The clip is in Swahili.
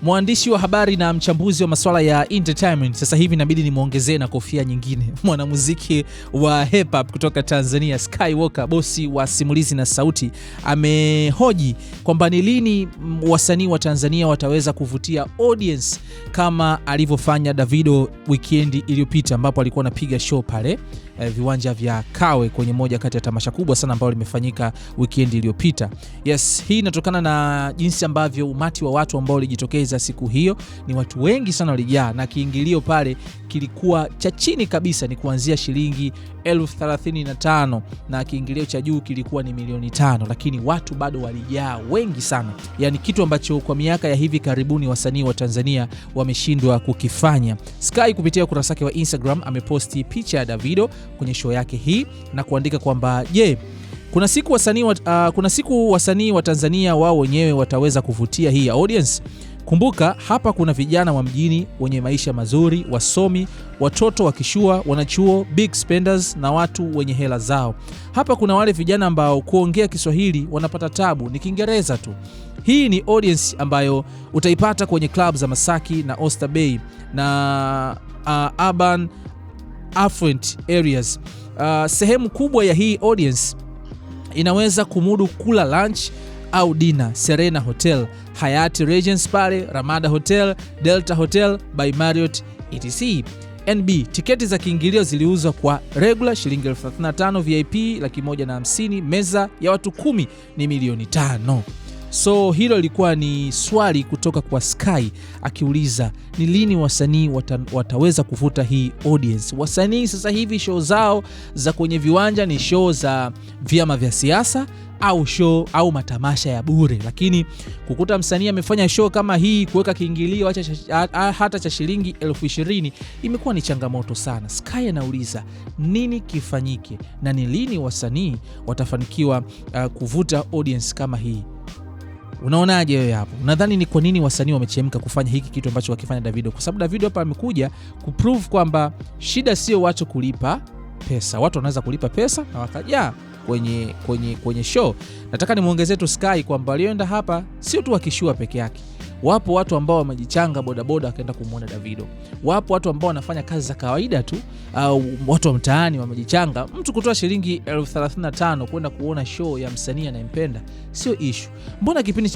mwandishi wa habari na mchambuzi wa masuala ya entertainment. Sasa hivi inabidi nimuongezee na kofia nyingine. Mwanamuziki wa hip hop kutoka Tanzania, Skywalker, bosi wa simulizi na sauti, amehoji kwamba ni lini wasanii wa Tanzania wataweza kuvutia audience kama alivyofanya Davido weekend iliyopita, ambapo alikuwa anapiga show pale viwanja vya Kawe kwenye moja kati ya tamasha kubwa sana ambalo limefanyika weekend iliyopita. Yes, hii inatokana na jinsi ambavyo umati wa watu ambao walijitokeza siku hiyo, ni watu wengi sana walijaa, na kiingilio pale kilikuwa cha chini kabisa ni kuanzia shilingi 35,000 na kiingilio cha juu kilikuwa ni 5,000,000, lakini watu bado walijaa wengi sana. Yani kitu ambacho kwa miaka ya hivi karibuni wasanii wa Tanzania wameshindwa kukifanya. Sky kupitia ukurasa wake wa Instagram ameposti picha ya Davido kwenye show yake hii na kuandika kwamba kuna siku wasanii wa Tanzania wao wenyewe wataweza kuvutia hii audience. Kumbuka hapa kuna vijana wa mjini wenye maisha mazuri, wasomi, watoto wakishua, wanachuo, big spenders na watu wenye hela zao. Hapa kuna wale vijana ambao kuongea Kiswahili wanapata tabu, ni Kiingereza tu. Hii ni audience ambayo utaipata kwenye club za Masaki na Oyster Bay na urban affluent areas. Sehemu kubwa ya hii audience inaweza kumudu kula lunch au dinner Serena Hotel, Hyatt Regency pale, Ramada Hotel, Delta Hotel by Marriott etc. NB, tiketi za kiingilio ziliuzwa kwa regular shilingi 35,000, VIP 150,000, meza ya watu 10 ni 500,000. So hilo lilikuwa ni swali kutoka kwa Sky akiuliza ni lini wasanii wataweza kuvuta hii audience. Wasanii sasa hivi show zao za kwenye viwanja ni show za vyama vya siasa au show au matamasha ya bure, lakini kukuta msanii amefanya show kama hii kuweka kiingilio hata cha shilingi 20,000 imekuwa ni changamoto sana. Sky anauliza nini kifanyike na ni lini wasanii watafanikiwa kuvuta audience kama hii. Unaonaje wewe hapo? Unadhani ni kwa nini wasanii wamechemka kufanya hiki kitu ambacho wakifanya Davido? Kwa sababu Davido hapa amekuja kuprove kwamba shida sio watu kulipa pesa. Watu wanaweza kulipa pesa na wakaja kwenye show. Nataka nimuongezee tu Sky kwamba alienda hapa sio tu akishua peke yake. Wapo watu ambao wamejichanga bodaboda wakaenda kumuona Davido. Wapo watu ambao wanafanya kazi za kawaida tu, au watu wa mtaani wamejichanga. Mtu kutoa shilingi 35,000 kwenda kuona show ya msanii anayempenda sio issue. Mbona kipindi